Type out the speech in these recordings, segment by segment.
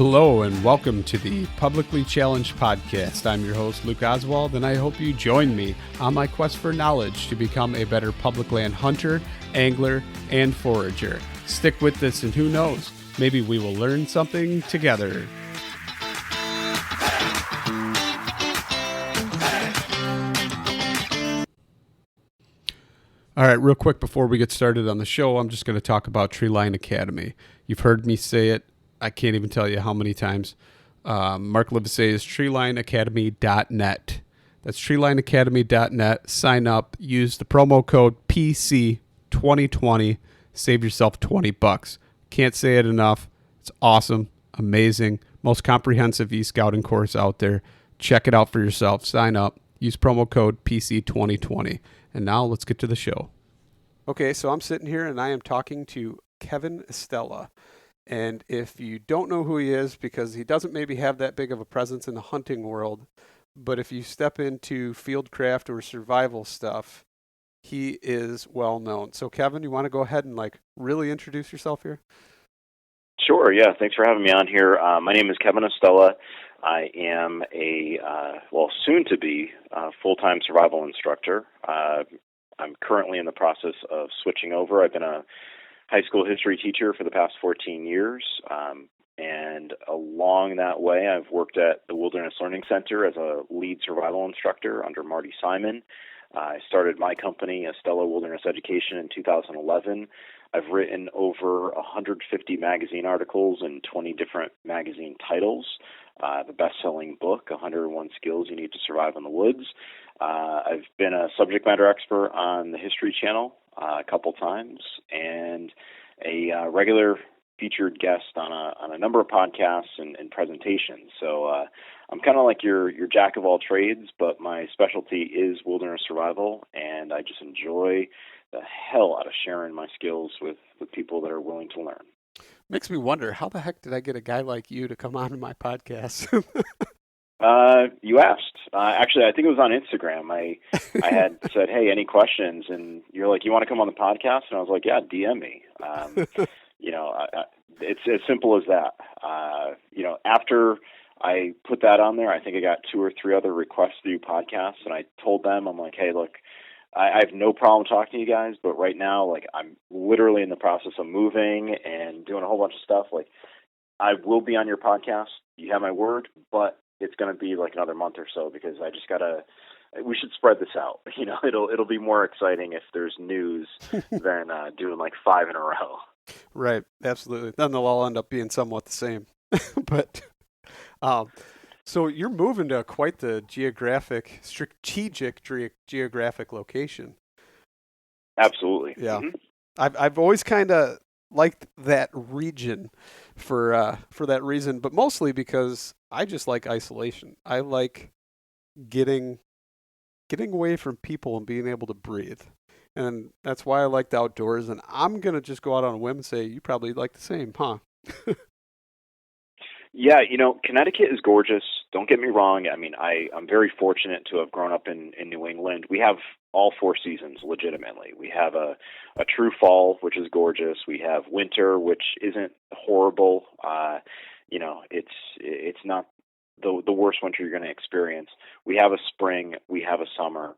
Hello and welcome to the Publicly Challenged Podcast. I'm your host, Luke Oswald, and I hope you join me on my quest for knowledge to become a better public land hunter, angler, and forager. Stick with this and who knows, maybe we will learn something together. All right, real quick before we get started on the show, I'm just going to talk about Treeline Academy. You've heard me say it. I can't even tell you how many times. Mark Livesay is treelineacademy.net. That's treelineacademy.net. Sign up. Use the promo code PC2020. Save yourself $20. Can't say it enough. It's awesome, amazing, most comprehensive e-scouting course out there. Check it out for yourself. Sign up. Use promo code PC2020. And now let's get to the show. Okay, so I'm sitting here and I am talking to Kevin Estela. And if you don't know who he is, because he doesn't maybe have that big of a presence in the hunting world, but if you step into fieldcraft or survival stuff, he is well known. So Kevin, you want to go ahead and really introduce yourself here? Sure, yeah. Thanks for having me on here. My name is Kevin Estela. I am a, soon-to-be full-time survival instructor. I'm currently in the process of switching over. I've been a high school history teacher for the past 14 years, and along that way, I've worked at the Wilderness Learning Center as a lead survival instructor under Marty Simon. I started my company, Estela Wilderness Education, in 2011. I've written over 150 magazine articles in 20 different magazine titles. The best-selling book, 101 Skills You Need to Survive in the Woods. I've been a subject matter expert on the History Channel a couple times, and a regular featured guest on a number of podcasts and presentations. So I'm kind of like your jack of all trades, but my specialty is wilderness survival, and I just enjoy the hell out of sharing my skills with people that are willing to learn. Makes me wonder, how the heck did I get a guy like you to come on to my podcast? You asked. Actually, I think it was on Instagram. I had said, hey, any questions? And you're like, you want to come on the podcast? And I was like, yeah, DM me. It's as simple as that. After I put that on there, I think I got 2 or 3 other requests to do podcasts. And I told them, I'm like, hey, look, I have no problem talking to you guys, but right now, I'm literally in the process of moving and doing a whole bunch of stuff. I will be on your podcast. You have my word, but it's going to be another month or so because I just we should spread this out. It'll be more exciting if there's news than doing 5 in a row. Right. Absolutely. Then they'll all end up being somewhat the same. But, so you're moving to quite the strategic geographic location. Absolutely. Yeah. Mm-hmm. I've always kind of liked that region for that reason, but mostly because I just like isolation. I like getting away from people and being able to breathe. And that's why I like the outdoors. And I'm going to just go out on a whim and say, you probably like the same, huh? Yeah, Connecticut is gorgeous. Don't get me wrong. I mean, I'm very fortunate to have grown up in New England. We have all 4 seasons legitimately. We have a true fall, which is gorgeous. We have winter, which isn't horrible. It's not the worst winter you're going to experience. We have a spring, we have a summer.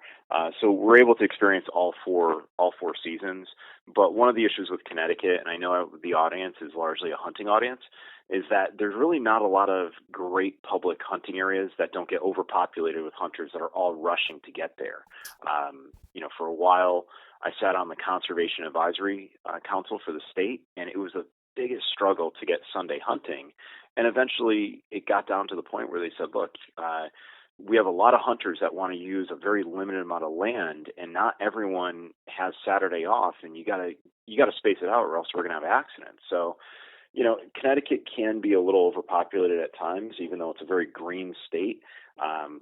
So we're able to experience all four seasons. But one of the issues with Connecticut, and I know the audience is largely a hunting audience, is that there's really not a lot of great public hunting areas that don't get overpopulated with hunters that are all rushing to get there. For a while, I sat on the Conservation Advisory Council for the state, and it was the biggest struggle to get Sunday hunting. And eventually it got down to the point where they said, look, we have a lot of hunters that want to use a very limited amount of land, and not everyone has Saturday off, and you gotta space it out or else we're going to have accidents. So, Connecticut can be a little overpopulated at times, even though it's a very green state,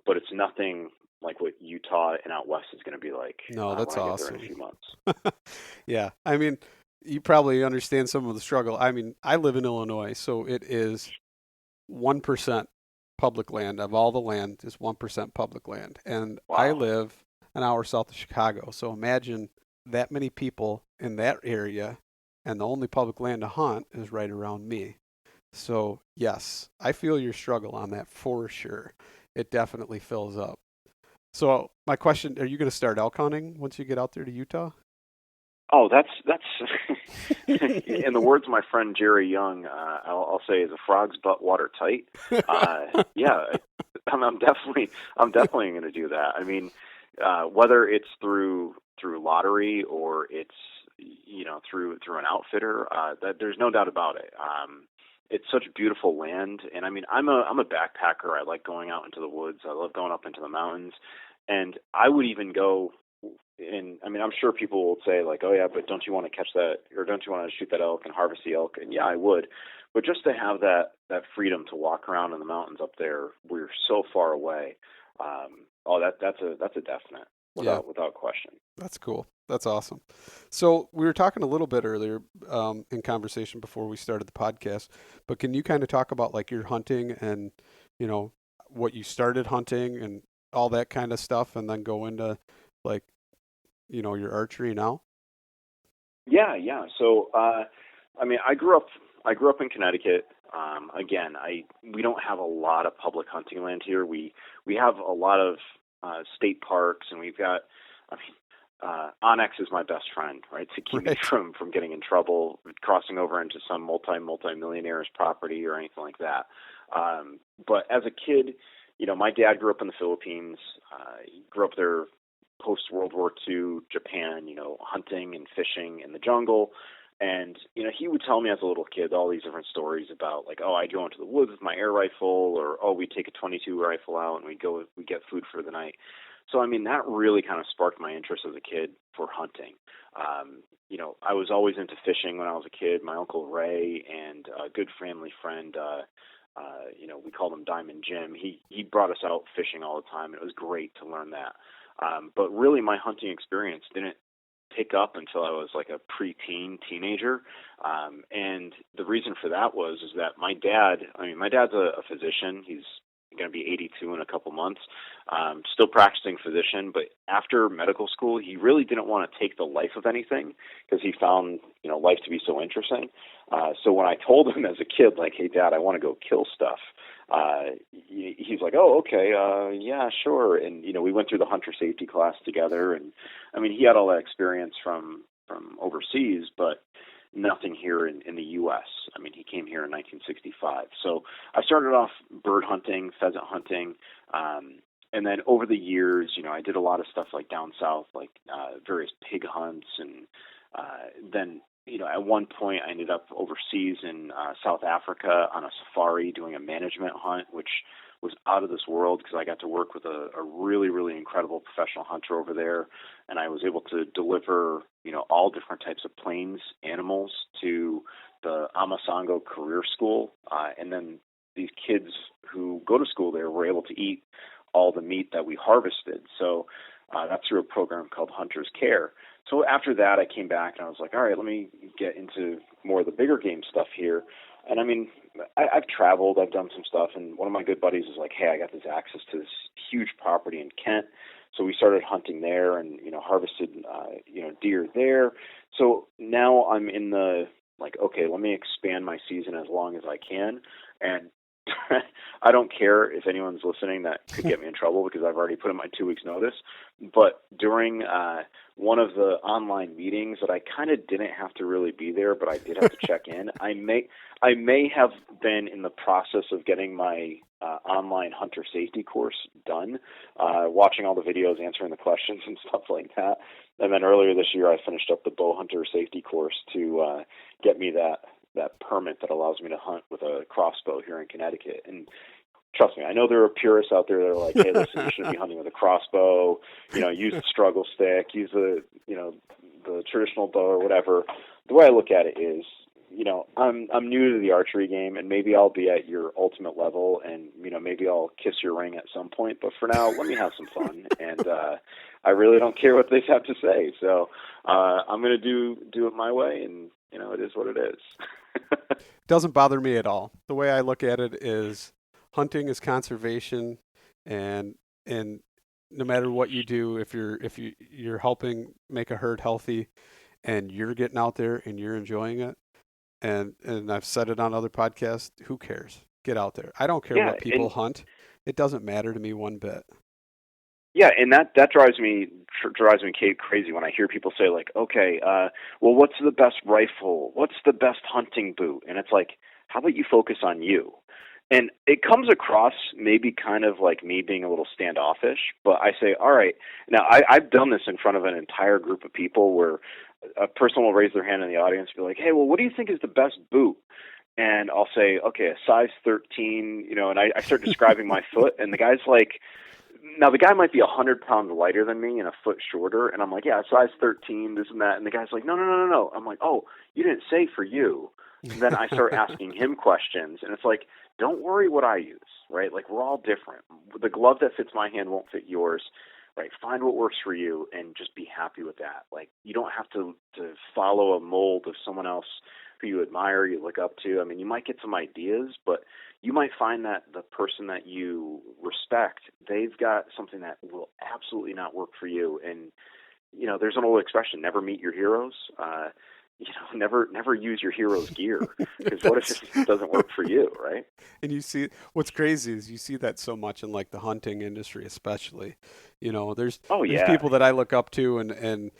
but it's nothing like what Utah and out west is going to be like. No, that's awesome. In a few months. Yeah. I mean, you probably understand some of the struggle. I mean, I live in Illinois, so it is 1% public land. Of all the land is 1% public land. And wow. I live an hour south of Chicago. So imagine that many people in that area, and the only public land to hunt is right around me. So, yes, I feel your struggle on that for sure. It definitely fills up. So, my question, are you going to start elk hunting once you get out there to Utah? Oh, that's in the words of my friend Jerry Young, I'll say is a frog's butt watertight. Yeah, I'm definitely going to do that. I mean, whether it's through lottery or it's through an outfitter, that there's no doubt about it. It's such beautiful land, and I mean, I'm a backpacker. I like going out into the woods. I love going up into the mountains, and I would even go. And I mean, I'm sure people will say like, "Oh yeah, but don't you want to catch that, or don't you want to shoot that elk and harvest the elk?" And yeah, I would, but just to have that freedom to walk around in the mountains up there, we're so far away. That's a definite, Yeah, without question. that's cool. That's awesome. So, we were talking a little bit earlier in conversation before we started the podcast, but can you kind of talk about like your hunting and, you know, what you started hunting and all that kind of stuff, and then go into like, your archery now? Yeah, yeah. So, I mean, I grew up in Connecticut. Again, we don't have a lot of public hunting land here. We have a lot of state parks, and we've got. I mean, Onyx is my best friend, right? To keep me Right. from getting in trouble, crossing over into some multi millionaire's property or anything like that. But as a kid, my dad grew up in the Philippines. He grew up there post World War II Japan, hunting and fishing in the jungle. And, he would tell me as a little kid all these different stories about like, oh, I'd go into the woods with my air rifle, or oh, we'd take a 22 rifle out and we'd get food for the night. So, I mean, that really kind of sparked my interest as a kid for hunting. I was always into fishing when I was a kid. My Uncle Ray and a good family friend, we called him Diamond Jim. He brought us out fishing all the time. And it was great to learn that. But really, my hunting experience didn't pick up until I was like a teenager. And the reason for that is that my dad's a physician. He's going to be 82 in a couple months, still practicing physician. But after medical school, he really didn't want to take the life of anything because he found, life to be so interesting. So when I told him as a kid, like, hey, Dad, I want to go kill stuff, he's like, oh, okay, yeah, sure. And, we went through the hunter safety class together. And I mean, he had all that experience from overseas, but nothing here in the U.S. I mean, he came here in 1965. So I started off bird hunting, pheasant hunting, and then over the years, I did a lot of stuff like down south, like various pig hunts, and then at one point I ended up overseas in South Africa on a safari doing a management hunt, which was out of this world because I got to work with a really, really incredible professional hunter over there, and I was able to deliver, all different types of plains animals to the Amasango Career School, and then these kids who go to school there were able to eat all the meat that we harvested. So that's through a program called Hunter's Care. So after that, I came back and I was like, all right, let me get into more of the bigger game stuff here. And I mean, I've traveled, I've done some stuff, and one of my good buddies is like, hey, I got this access to this huge property in Kent. So we started hunting there and, harvested, deer there. So now I'm in the, like, okay, let me expand my season as long as I can. And I don't care if anyone's listening that could get me in trouble because I've already put in my 2 weeks notice. But during one of the online meetings that I kind of didn't have to really be there, but I did have to check in, I may have been in the process of getting my online hunter safety course done, watching all the videos, answering the questions and stuff like that. And then earlier this year, I finished up the bow hunter safety course to get me that permit that allows me to hunt with a crossbow here in Connecticut. And trust me, I know there are purists out there that are like, hey, listen, you shouldn't be hunting with a crossbow, use the struggle stick, use the traditional bow or whatever. The way I look at it is, I'm new to the archery game, and maybe I'll be at your ultimate level, and maybe I'll kiss your ring at some point. But for now, let me have some fun, and I really don't care what they have to say. So I'm going to do it my way, and it is what it is. Doesn't bother me at all. The way I look at it is hunting is conservation, and no matter what you do, if you're helping make a herd healthy and you're getting out there and you're enjoying it, And I've said it on other podcasts. Who cares? Get out there. I don't care Yeah, what people and hunt. It doesn't matter to me one bit. yeah, and that drives me crazy when I hear people say like, okay, well, what's the best rifle? What's the best hunting boot? And it's like, how about you focus on you? And it comes across maybe kind of like me being a little standoffish, but I say, all right, now I've done this in front of an entire group of people where a person will raise their hand in the audience and be like, hey, well, what do you think is the best boot? And I'll say, okay, a size 13, and I start describing my foot, and the guy's like, now the guy might be 100 pounds lighter than me and a foot shorter, and I'm like, yeah, size 13, this and that, and the guy's like, no, no, no, no, no. I'm like, oh, you didn't say for you. So then I start asking him questions, and it's like, don't worry what I use, right? Like, we're all different. The glove that fits my hand won't fit yours, right? Find what works for you and just be happy with that. Like, you don't have to follow a mold of someone else who you admire, you look up to. I mean, you might get some ideas, but you might find that the person that you respect, they've got something that will absolutely not work for you. And, there's an old expression, never meet your heroes. Never use your hero's gear, because what if it doesn't work for you, right? And you see, what's crazy is you see that so much in like the hunting industry, especially. Oh There's yeah, people that I look up to, and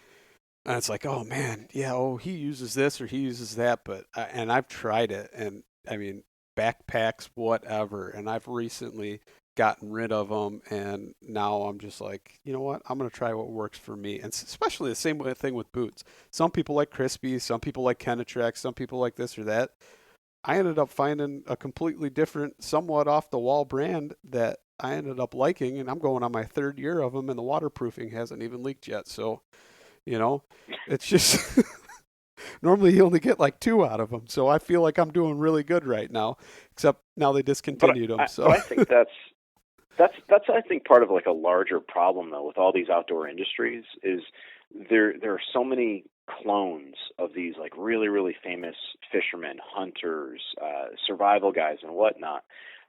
it's like, oh man, yeah, oh, he uses this or he uses that, and I've tried it, and I mean, backpacks, whatever, and I've recently gotten rid of them, and now I'm just like, you know what, I'm gonna try what works for me, and especially the same thing with boots. Some people like Crispy, some people like Kenetrex, some people like this or that. I ended up finding a completely different, somewhat off the wall brand that I ended up liking, and I'm going on my third year of them, and the waterproofing hasn't even leaked yet. So, you know, it's just normally you only get like two out of them. So I feel like I'm doing really good right now, except now they but discontinued them. but So I think that's I think part of like a larger problem though with all these outdoor industries is there are so many clones of these like really really famous fishermen, hunters, survival guys, and whatnot,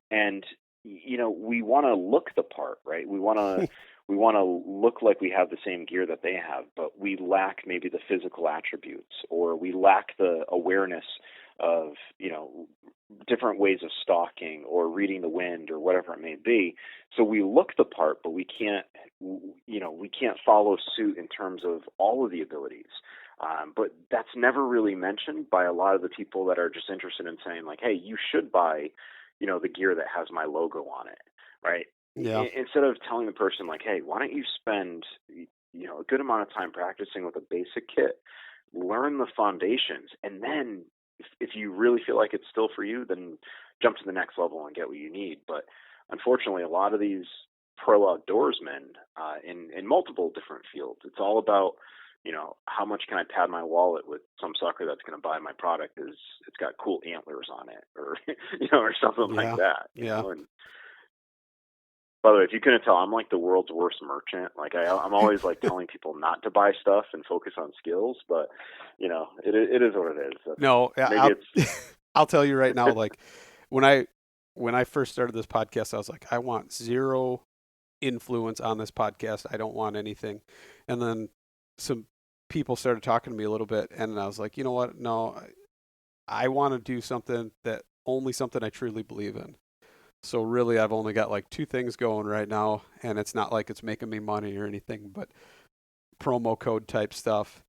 and we want to look the part, right? We want to look like we have the same gear that they have, but we lack maybe the physical attributes, or we lack the awareness of different ways of stalking or reading the wind or whatever it may be. So we look the part, but we can't follow suit in terms of all of the abilities. But that's never really mentioned by a lot of the people that are just interested in saying like, hey, you should buy, the gear that has my logo on it, right? yeah, Instead of telling the person like, hey, why don't you spend, a good amount of time practicing with a basic kit, learn the foundations, and then if you really feel like it's still for you, then jump to the next level and get what you need. But unfortunately, a lot of these pro outdoorsmen in multiple different fields, it's all about, how much can I pad my wallet with some sucker that's going to buy my product because it's got cool antlers on it, or or something like yeah, that. yeah. And by the way, if you couldn't tell, I'm like the world's worst merchant. Like I'm always like telling people not to buy stuff and focus on skills, but it is what it is. No, Maybe I'll it's I'll tell you right now. Like when I first started this podcast, I was like, I want zero influence on this podcast. I don't want anything. And then some people started talking to me a little bit, and I was like, you know what? No, I want to do something I truly believe in. So really, I've only got like two things going right now, and it's not like it's making me money or anything, but promo code type stuff.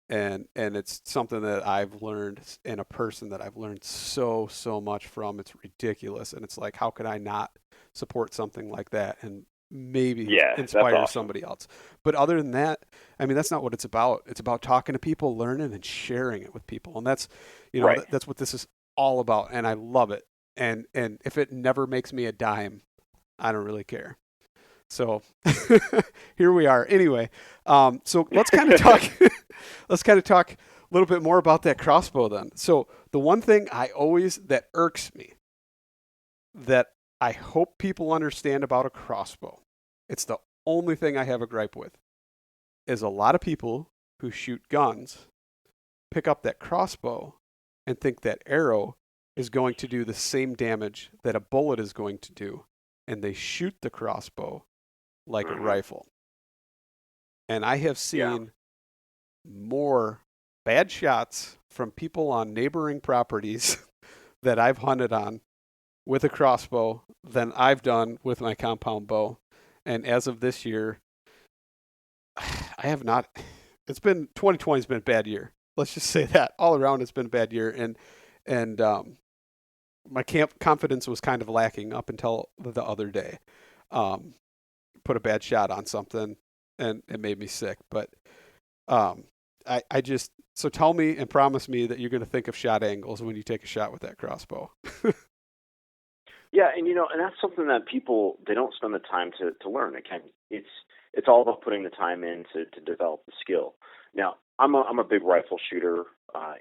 And it's something that I've learned, and a person that I've learned so much from. It's ridiculous, and it's like, how could I not support something like that and maybe yeah, that's inspire awesome. somebody else? But other than that, I mean, that's not what it's about. It's about talking to people, learning, and sharing it with people, and that's Right. that's what this is all about, and I love it. And if it never makes me a dime, I don't really care. So here we are. Anyway, so let's kind of talk. Let's kind of talk a little bit more about that crossbow then. So the one thing that irks me, that I hope people understand about a crossbow, it's the only thing I have a gripe with, is a lot of people who shoot guns pick up that crossbow and think that arrow is going to do the same damage that a bullet is going to do, and they shoot the crossbow like a Hmm. rifle. And I have Yeah. seen more bad shots from people on neighboring properties that I've hunted on with a crossbow than I've done with my compound bow. And as of this year, I have not. It's been 2020 has been a bad year. Let's just say that all around it's been a bad year, and my camp confidence was kind of lacking up until the other day. Um, Put a bad shot on something, and it made me sick. But I just so tell me and promise me that you're going to think of shot angles when you take a shot with that crossbow. Yeah, and and that's something that people they don't spend the time to learn. It's all about putting the time in to develop the skill. Now, I'm a big rifle shooter.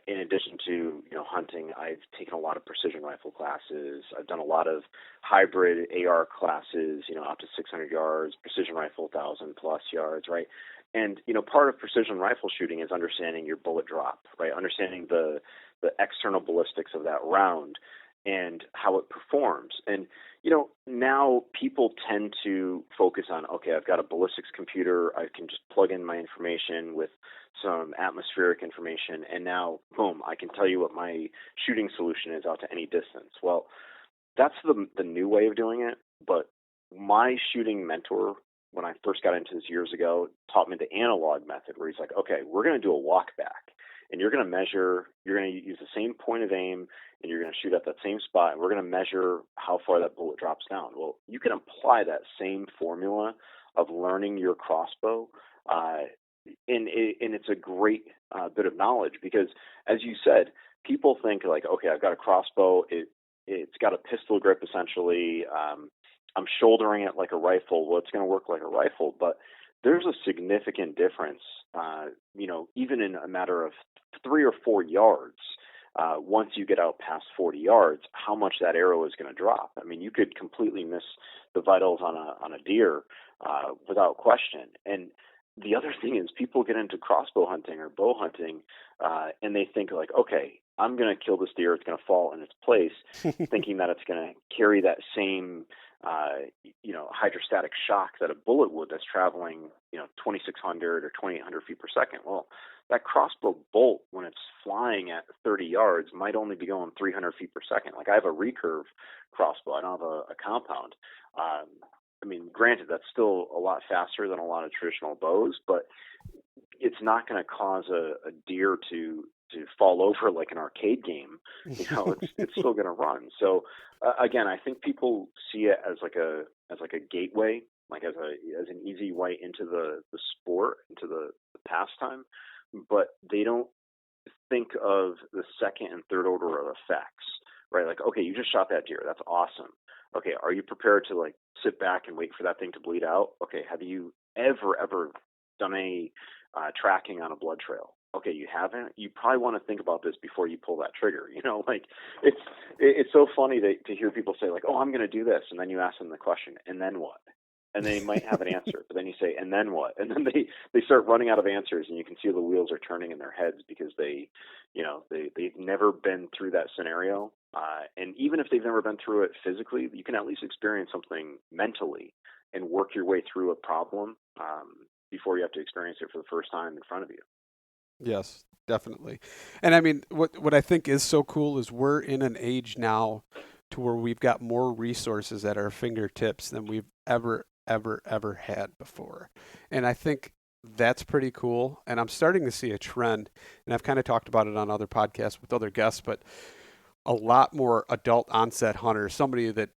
In addition to hunting, I've taken a lot of precision rifle classes. I've done a lot of hybrid AR classes. Up to 600 yards, precision rifle 1,000+ yards, right? And part of precision rifle shooting is understanding your bullet drop, right? Understanding the external ballistics of that round and how it performs. And now people tend to focus on, okay, I've got a ballistics computer, I can just plug in my information with some atmospheric information, and now, boom, I can tell you what my shooting solution is out to any distance. Well, that's the new way of doing it, but my shooting mentor, when I first got into this years ago, taught me the analog method, where he's like, okay, we're going to do a walk back, and you're going to measure, you're going to use the same point of aim, and you're going to shoot at that same spot, and we're going to measure how far that bullet drops down. Well, you can apply that same formula of learning your crossbow, and it's a great bit of knowledge, because, as you said, people think like, okay, I've got a crossbow, it's got a pistol grip essentially, I'm shouldering it like a rifle. Well, it's going to work like a rifle, but there's a significant difference, even in a matter of 3 or 4 yards. Once you get out past 40 yards, how much that arrow is going to drop. I mean, you could completely miss the vitals on a deer without question. And the other thing is, people get into crossbow hunting or bow hunting, and they think like, okay, I'm going to kill this deer. It's going to fall in its place, thinking that it's going to carry that same, hydrostatic shock that a bullet would that's traveling, 2,600 or 2,800 feet per second. Well, that crossbow bolt, when it's flying at 30 yards, might only be going 300 feet per second. Like, I have a recurve crossbow. I don't have a compound. Granted, that's still a lot faster than a lot of traditional bows, but it's not going to cause a deer to fall over like an arcade game. It's still going to run. So again, I think people see it as like a gateway, like as an easy way into the sport, into the pastime, but they don't think of the second and third order of effects, right? Like, okay, you just shot that deer. That's awesome. Okay, are you prepared to like sit back and wait for that thing to bleed out? Okay, have you ever done a tracking on a blood trail? Okay, you haven't. You probably want to think about this before you pull that trigger. It's so funny to hear people say like, oh, I'm going to do this, and then you ask them the question, and then what? And they might have an answer, but then you say, and then what? And then they start running out of answers, and you can see the wheels are turning in their heads, because they've never been through that scenario. And even if they've never been through it physically, you can at least experience something mentally and work your way through a problem before you have to experience it for the first time in front of you. Yes, definitely. And I mean, what I think is so cool is we're in an age now to where we've got more resources at our fingertips than we've ever had before. And I think that's pretty cool. And I'm starting to see a trend, and I've kind of talked about it on other podcasts with other guests, but a lot more adult onset hunters, somebody that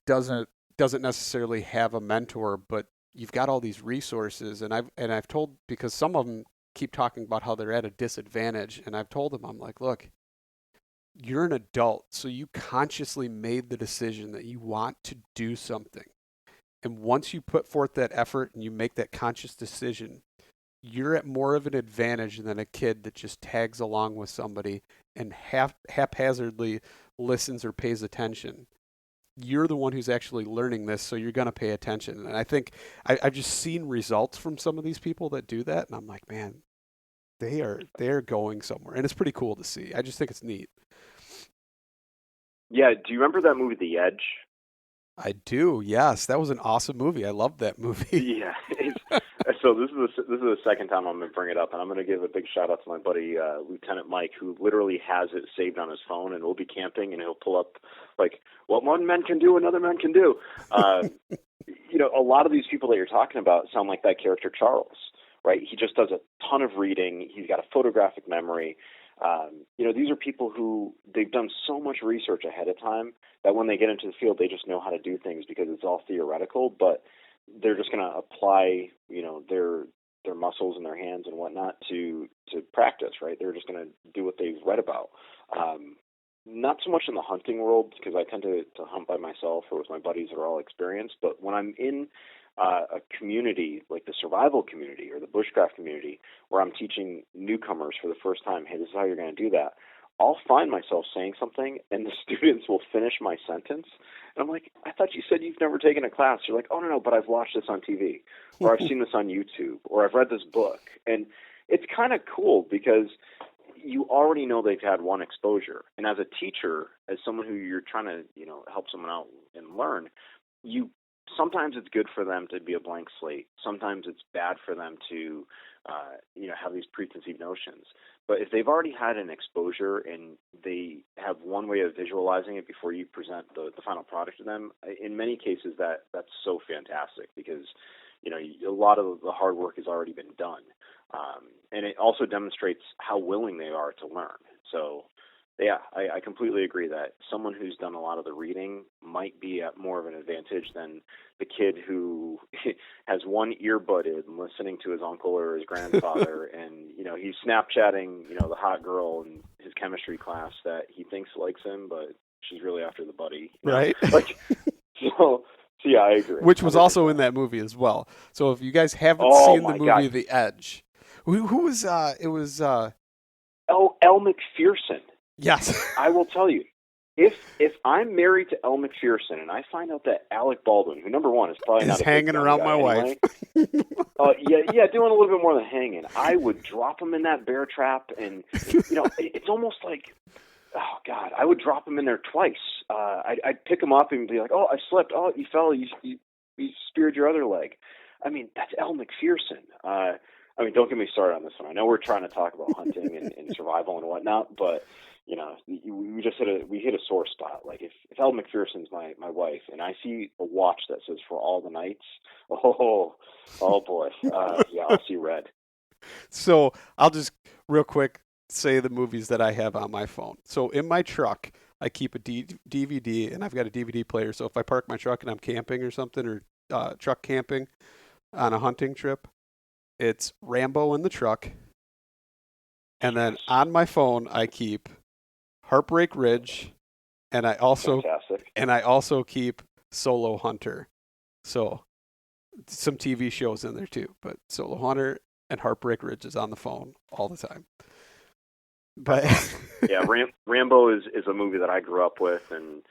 doesn't necessarily have a mentor, but you've got all these resources. And I've told, because some of them keep talking about how they're at a disadvantage, and I've told them, I'm like, look, you're an adult, so you consciously made the decision that you want to do something. And once you put forth that effort and you make that conscious decision, you're at more of an advantage than a kid that just tags along with somebody and haphazardly listens or pays attention. You're the one who's actually learning this, so you're going to pay attention. And I think I've just seen results from some of these people that do that, and I'm like, man, they're going somewhere, and it's pretty cool to see. I just think it's neat. Yeah, do you remember that movie, The Edge? I do, yes. That was an awesome movie. I loved that movie. Yeah, So this is the second time I'm going to bring it up, and I'm going to give a big shout out to my buddy Lieutenant Mike, who literally has it saved on his phone, and we'll be camping, and he'll pull up like what one man can do, another man can do. A lot of these people that you're talking about sound like that character Charles, right? He just does a ton of reading. He's got a photographic memory. These are people who they've done so much research ahead of time that when they get into the field, they just know how to do things because it's all theoretical, but they're just going to apply, their muscles and their hands and whatnot to practice, right? They're just going to do what they've read about. Not so much in the hunting world because I tend to hunt by myself or with my buddies that are all experienced, but when I'm in a community like the survival community or the bushcraft community where I'm teaching newcomers for the first time, hey, this is how you're going to do that, I'll find myself saying something and the students will finish my sentence. And I'm like, I thought you said you've never taken a class. You're like, oh, no, but I've watched this on TV or I've seen this on YouTube or I've read this book. And it's kind of cool because you already know they've had one exposure. And as a teacher, as someone who you're trying to, help someone out and learn, sometimes it's good for them to be a blank slate. Sometimes it's bad for them to, have these preconceived notions. But if they've already had an exposure and they have one way of visualizing it before you present the final product to them, in many cases that's so fantastic because, a lot of the hard work has already been done. And it also demonstrates how willing they are to learn. So, yeah, I completely agree that someone who's done a lot of the reading might be at more of an advantage than the kid who has one earbud in listening to his uncle or his grandfather and, he's Snapchatting, the hot girl in his chemistry class that he thinks likes him, but she's really after the buddy. Right. So yeah, I agree. Which was 100%. Also in that movie as well. So if you guys haven't seen the movie God. The Edge, who was, it was... Elle McPherson. Yes. I will tell you, if I'm married to Elle McPherson and I find out that Alec Baldwin, who number one is probably not hanging around my wife, yeah, doing a little bit more than hanging, I would drop him in that bear trap, and it's almost like, oh God, I would drop him in there twice. I'd pick him up and be like, oh, I slipped. Oh, you fell. You speared your other leg. I mean, that's Elle McPherson. Don't get me started on this one. I know we're trying to talk about hunting and survival and whatnot, but we just hit a sore spot. Like if Elle McPherson's my wife and I see a watch that says for all the nights, oh boy, yeah, I'll see red. So I'll just real quick say the movies that I have on my phone. So in my truck, I keep a DVD, and I've got a DVD player. So if I park my truck and I'm camping or something, or truck camping on a hunting trip, it's Rambo in the truck. And then on my phone, I keep Heartbreak Ridge, and I also keep Solo Hunter. So some TV shows in there too, but Solo Hunter and Heartbreak Ridge is on the phone all the time. But yeah, Rambo is a movie that I grew up with, and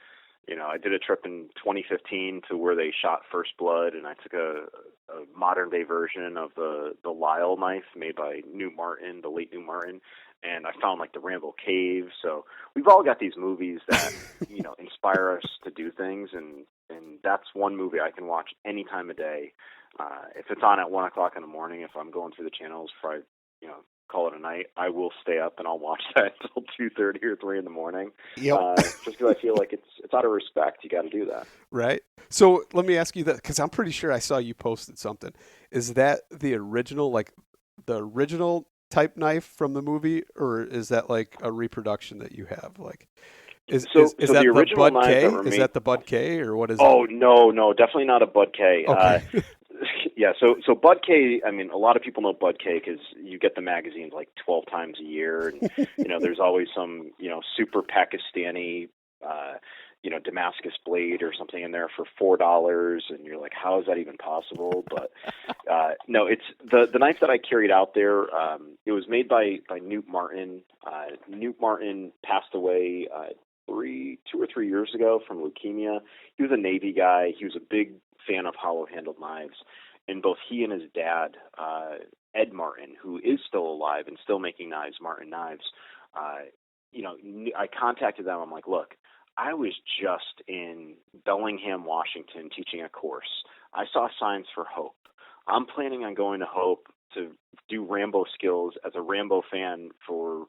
I did a trip in 2015 to where they shot First Blood, and I took a modern day version of the Lyle knife made by Newt Martin, the late Newt Martin, and I found like the Rambo cave. So we've all got these movies that inspire us to do things, and that's one movie I can watch any time of day. If it's on at 1:00 in the morning, if I'm going through the channels for call it a night, I will stay up and I'll watch that until 2:30 or 3 in the morning. Yep. Just because I feel like it's out of respect. You got to do that. Right. So let me ask you that, because I'm pretty sure I saw you posted something. Is that the original type knife from the movie, or is that like a reproduction that you have? Like, is that the original Bud K? Is that the Bud K, or what is? Oh, no, definitely not a Bud K. Okay. Yeah, so Bud K, a lot of people know Bud K because you get the magazines like 12 times a year, and there's always some super Pakistani Damascus blade or something in there for $4, and you're like, how is that even possible? But no, it's the knife that I carried out there. It was made by Newt Martin. Newt Martin passed away 2 or 3 years ago from leukemia. He was a Navy guy. He was a big fan of hollow-handled knives, and both he and his dad, Ed Martin, who is still alive and still making knives, Martin Knives, I contacted them. I'm like, look, I was just in Bellingham, Washington, teaching a course. I saw Signs for Hope. I'm planning on going to Hope to do Rambo skills as a Rambo fan for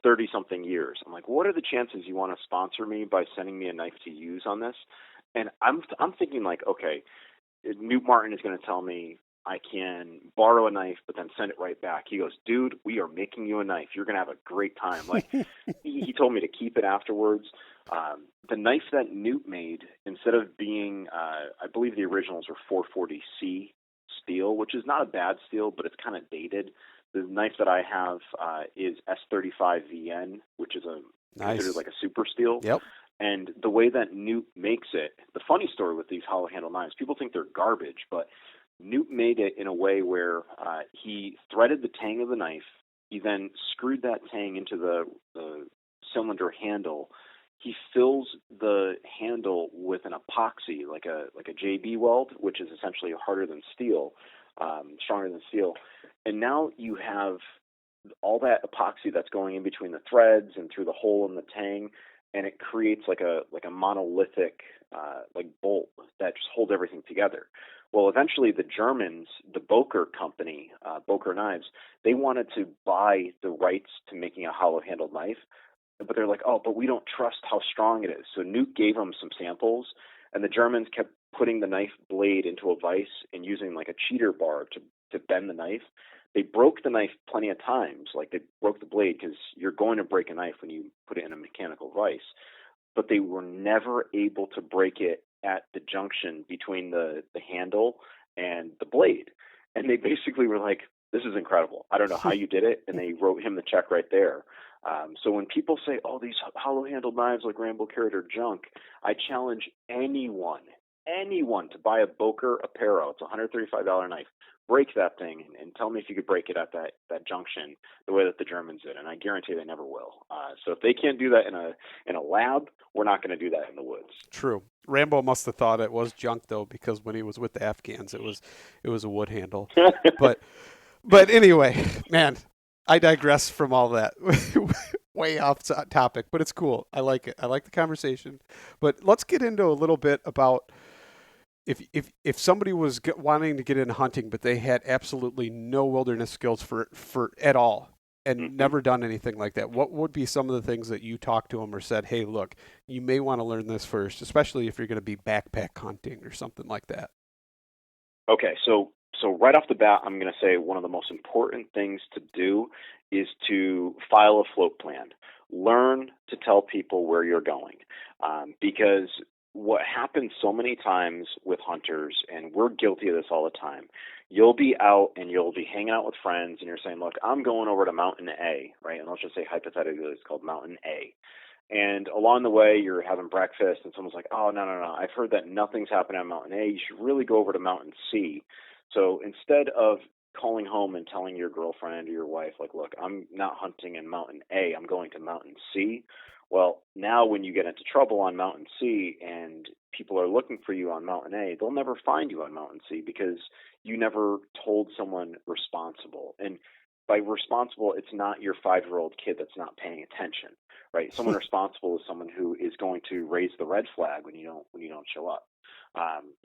30 something years. I'm like, what are the chances you want to sponsor me by sending me a knife to use on this? And I'm thinking like, okay, Newt Martin is going to tell me I can borrow a knife, but then send it right back. He goes, dude, we are making you a knife. You're going to have a great time. Like, he told me to keep it afterwards. The knife that Newt made, instead of being, I believe the originals were 440C steel, which is not a bad steel, but it's kind of dated. The knife that I have is S35VN, which is considered like a super steel. Yep. And the way that Newt makes it, the funny story with these hollow handle knives, people think they're garbage, but Newt made it in a way where he threaded the tang of the knife. He then screwed that tang into the cylinder handle. He fills the handle with an epoxy, like a JB weld, which is essentially harder than steel, stronger than steel. And now you have all that epoxy that's going in between the threads and through the hole in the tang, and it creates like a monolithic like bolt that just holds everything together. Well, eventually the Germans, the Boker company, Boker Knives, they wanted to buy the rights to making a hollow-handled knife, but they're like, oh, but we don't trust how strong it is. So Newt gave them some samples, and the Germans kept putting the knife blade into a vise and using like a cheater bar to bend the knife. They broke the knife plenty of times, like they broke the blade because you're going to break a knife when you put it in a mechanical vise, but they were never able to break it at the junction between the handle and the blade. And they basically were like, this is incredible. I don't know how you did it. And they wrote him the check right there. So when people say, oh, these hollow-handled knives like Rambo carried are junk, I challenge anyone to buy a Boker Aparo. It's a $135 knife. Break that thing and tell me if you could break it at that junction the way that the Germans did, and I guarantee they never will. So if they can't do that in a lab, we're not going to do that in the woods. True. Rambo must have thought it was junk though, because when he was with the Afghans, it was a wood handle. But anyway, man, I digress from all that. Way off topic, but it's cool. I like it. I like the conversation. But let's get into a little bit about if somebody was wanting to get into hunting, but they had absolutely no wilderness skills for at all, and never done anything like that, what would be some of the things that you talked to them or said, hey, look, you may want to learn this first, especially if you're going to be backpack hunting or something like that? Okay, so right off the bat, I'm going to say one of the most important things to do is to file a float plan. Learn to tell people where you're going, because what happens so many times with hunters, and we're guilty of this all the time, you'll be out and you'll be hanging out with friends and you're saying, look, I'm going over to Mountain A, right? And let's just say hypothetically it's called Mountain A. And along the way, you're having breakfast and someone's like, oh, no, I've heard that nothing's happening on Mountain A. You should really go over to Mountain C. So instead of calling home and telling your girlfriend or your wife, like, look, I'm not hunting in Mountain A, I'm going to Mountain C. Well, now when you get into trouble on Mountain C and people are looking for you on Mountain A, they'll never find you on Mountain C because you never told someone responsible. And by responsible, it's not your 5-year-old kid that's not paying attention, right? Someone responsible is someone who is going to raise the red flag when you don't show up.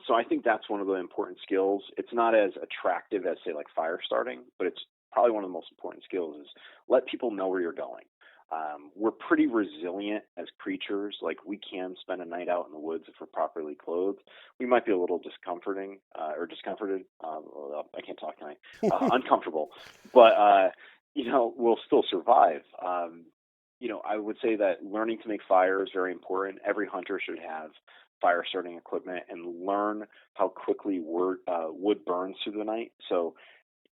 So I think that's one of the important skills. It's not as attractive as, say, like fire starting, but it's probably one of the most important skills is let people know where you're going. We're pretty resilient as creatures. Like, we can spend a night out in the woods if we're properly clothed. We might be a little discomforted. I can't talk tonight. Uncomfortable, but we'll still survive. I would say that learning to make fire is very important. Every hunter should have fire starting equipment and learn how quickly wood burns through the night. So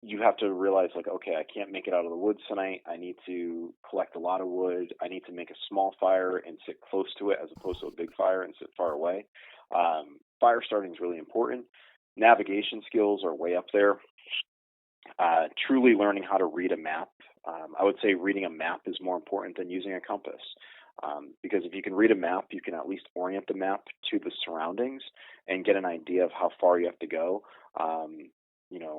you have to realize, like, okay, I can't make it out of the woods tonight. I need to collect a lot of wood. I need to make a small fire and sit close to it as opposed to a big fire and sit far away. Fire starting is really important. Navigation skills are way up there. Truly learning how to read a map. I would say reading a map is more important than using a compass. Because if you can read a map, you can at least orient the map to the surroundings and get an idea of how far you have to go.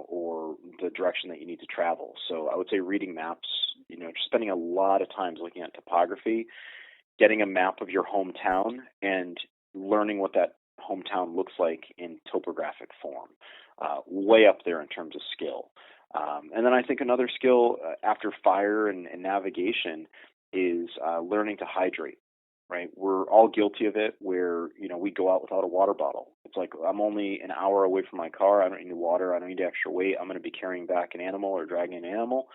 Or the direction that you need to travel. So I would say reading maps, just spending a lot of time looking at topography, getting a map of your hometown and learning what that hometown looks like in topographic form, way up there in terms of skill. And then I think another skill after fire and navigation is learning to hydrate. Right, we're all guilty of it. Where we go out without a water bottle. It's like, I'm only an hour away from my car. I don't need water. I don't need extra weight. I'm going to be carrying back an animal or dragging an animal.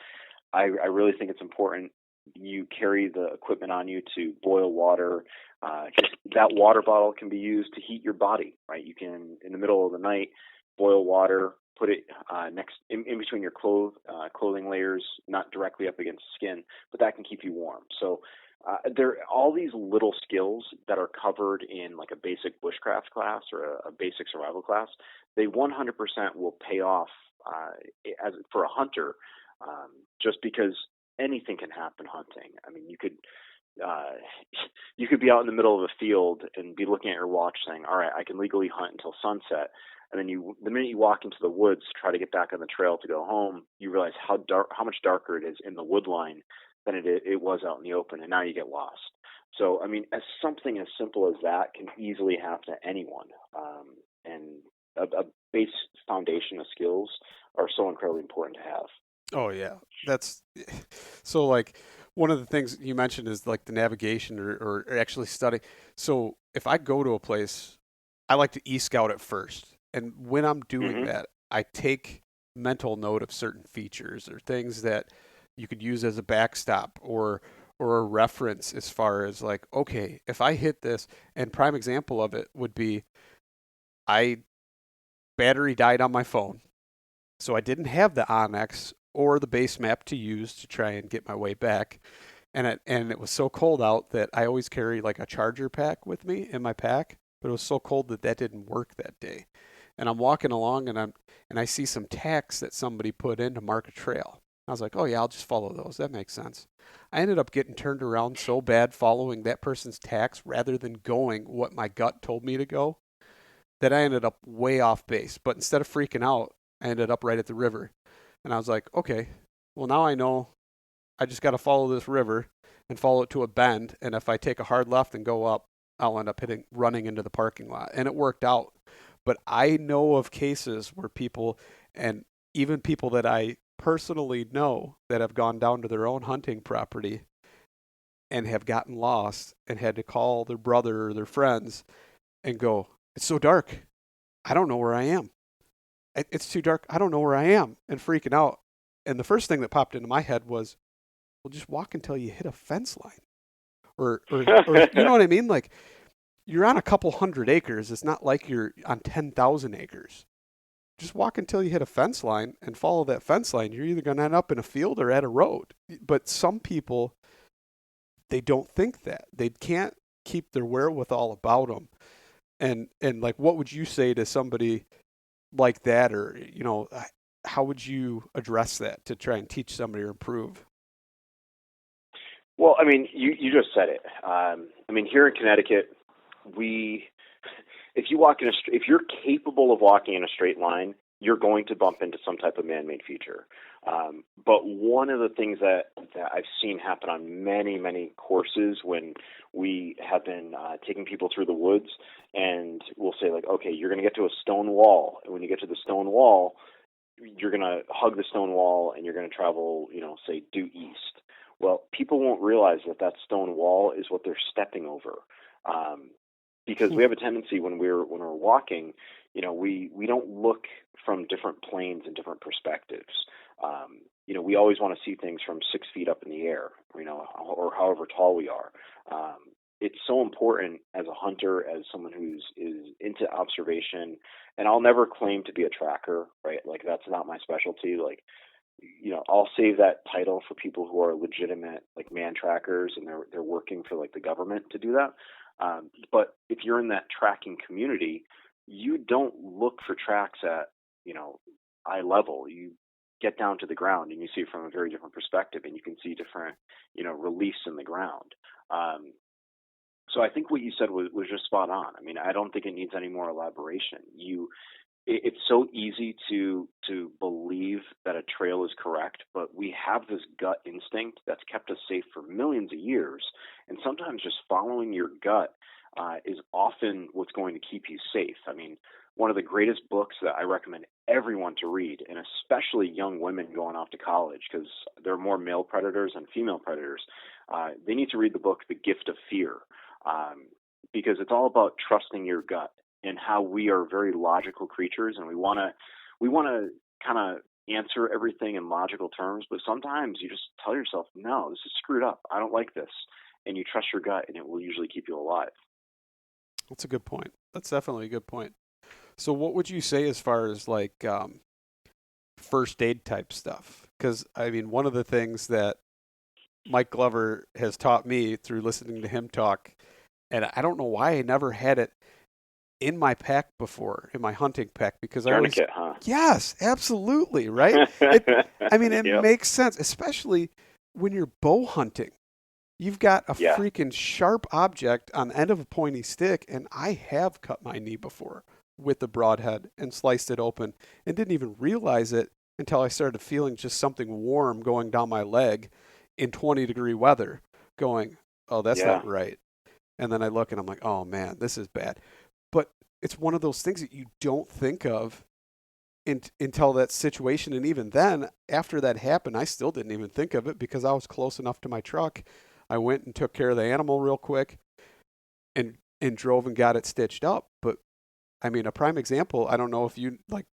I really think it's important you carry the equipment on you to boil water. Just that water bottle can be used to heat your body. Right, you can, in the middle of the night, boil water, put it next in between your clothing layers, not directly up against the skin, but that can keep you warm. So there are all these little skills that are covered in like a basic bushcraft class or a basic survival class. They 100% will pay off as for a hunter, just because anything can happen hunting. I mean, you could be out in the middle of a field and be looking at your watch saying, all right, I can legally hunt until sunset. And then the minute you walk into the woods to try to get back on the trail to go home, you realize how much darker it is in the wood line than it was out in the open, and now you get lost. So, I mean, something as simple as that can easily happen to anyone. And a base foundation of skills are so incredibly important to have. Oh yeah, that's so like one of the things you mentioned is like the navigation or actually studying. So if I go to a place, I like to e-scout it first, and when I'm doing Mm-hmm. that, I take mental note of certain features or things that you could use as a backstop or a reference as far as like, okay, if I hit this, and prime example of it would be I battery died on my phone. So I didn't have the Onyx or the base map to use to try and get my way back. And it was so cold out that I always carry like a charger pack with me in my pack, but it was so cold that that didn't work that day. And I'm walking along and I see some tacks that somebody put in to mark a trail. I was like, "Oh yeah, I'll just follow those. That makes sense." I ended up getting turned around so bad following that person's tacks rather than going what my gut told me to go that I ended up way off base. But instead of freaking out, I ended up right at the river. And I was like, okay, well, now I know I just got to follow this river and follow it to a bend. And if I take a hard left and go up, I'll end up running into the parking lot. And it worked out. But I know of cases where people, and even people that I personally know that have gone down to their own hunting property and have gotten lost and had to call their brother or their friends and go, it's so dark. I don't know where I am. It's too dark. I don't know where I am, and freaking out. And the first thing that popped into my head was, well, just walk until you hit a fence line, or you know what I mean? Like you're on a couple hundred acres. It's not like you're on 10,000 acres. Just walk until you hit a fence line and follow that fence line. You're either going to end up in a field or at a road. But some people, they don't think that. They can't keep their wherewithal about them. And like, what would you say to somebody like that, or how would you address that to try and teach somebody or improve? Well, I mean, you just said it. I mean, here in Connecticut, if if you're capable of walking in a straight line, you're going to bump into some type of man-made feature. But one of the things that I've seen happen on many courses when we have been taking people through the woods, and we'll say like, okay, you're going to get to a stone wall, and when you get to the stone wall, you're going to hug the stone wall, and you're going to travel, say due east. Well, people won't realize that stone wall is what they're stepping over, because we have a tendency when we're walking, we don't look from different planes and different perspectives. We always want to see things from 6 feet up in the air, or however tall we are. It's so important as a hunter, as someone is into observation, and I'll never claim to be a tracker, right? Like that's not my specialty. Like, I'll save that title for people who are legitimate, like man trackers, and they're working for like the government to do that. But if you're in that tracking community, you don't look for tracks at, eye level. You get down to the ground and you see it from a very different perspective, and you can see different, reliefs in the ground. So I think what you said was just spot on. I mean, I don't think it needs any more elaboration. It's so easy to believe that a trail is correct, but we have this gut instinct that's kept us safe for millions of years. And sometimes just following your gut is often what's going to keep you safe. I mean, one of the greatest books that I recommend everyone to read, and especially young women going off to college, because there are more male predators than female predators, they need to read the book The Gift of Fear, because it's all about trusting your gut and how we are very logical creatures, and we want to kind of answer everything in logical terms, but sometimes you just tell yourself, no, this is screwed up. I don't like this. And you trust your gut, and it will usually keep you alive. That's a good point. That's definitely a good point. So what would you say as far as like first aid type stuff? Because I mean, one of the things that Mike Glover has taught me through listening to him talk, and I don't know why I never had it in my pack before, in my hunting pack, because Tourniquet, huh? Yes, absolutely, right? I mean, it Yep. makes sense, especially when you're bow hunting. You've got a Yeah. freaking sharp object on the end of a pointy stick, and I have cut my knee before with the broadhead and sliced it open and didn't even realize it until I started feeling just something warm going down my leg in 20-degree weather, going, oh, that's Yeah. not right. And then I look and I'm like, oh man, this is bad. But it's one of those things that you don't think of until that situation. And even then, after that happened, I still didn't even think of it because I was close enough to my truck. I went and took care of the animal real quick and drove and got it stitched up. But I mean, a prime example, I don't know if you like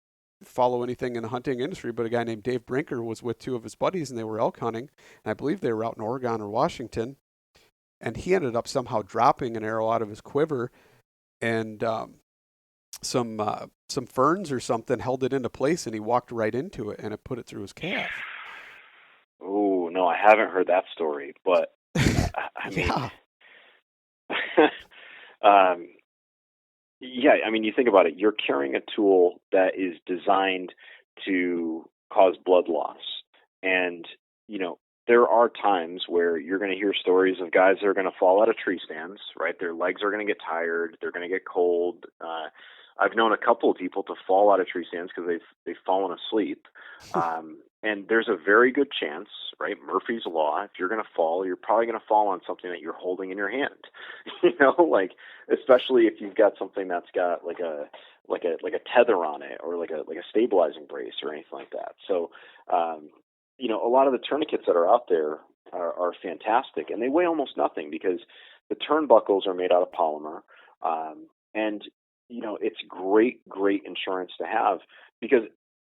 follow anything in the hunting industry, but a guy named Dave Brinker was with two of his buddies and they were elk hunting. And I believe they were out in Oregon or Washington. And he ended up somehow dropping an arrow out of his quiver, and some ferns or something held it into place, and he walked right into it, and it put it through his calf. Oh no, I haven't heard that story, but I mean, yeah, I mean, you think about it. You're carrying a tool that is designed to cause blood loss, and you know there are times where you're going to hear stories of guys that are going to fall out of tree stands. Right, their legs are going to get tired. They're going to get cold. I've known a couple of people to fall out of tree stands because they've fallen asleep. And there's a very good chance, right? Murphy's Law, if you're going to fall, you're probably going to fall on something that you're holding in your hand. Like especially if you've got something that's got like a tether on it or like a stabilizing brace or anything like that. So, a lot of the tourniquets that are out there are fantastic, and they weigh almost nothing because the turnbuckles are made out of polymer, and it's great insurance to have because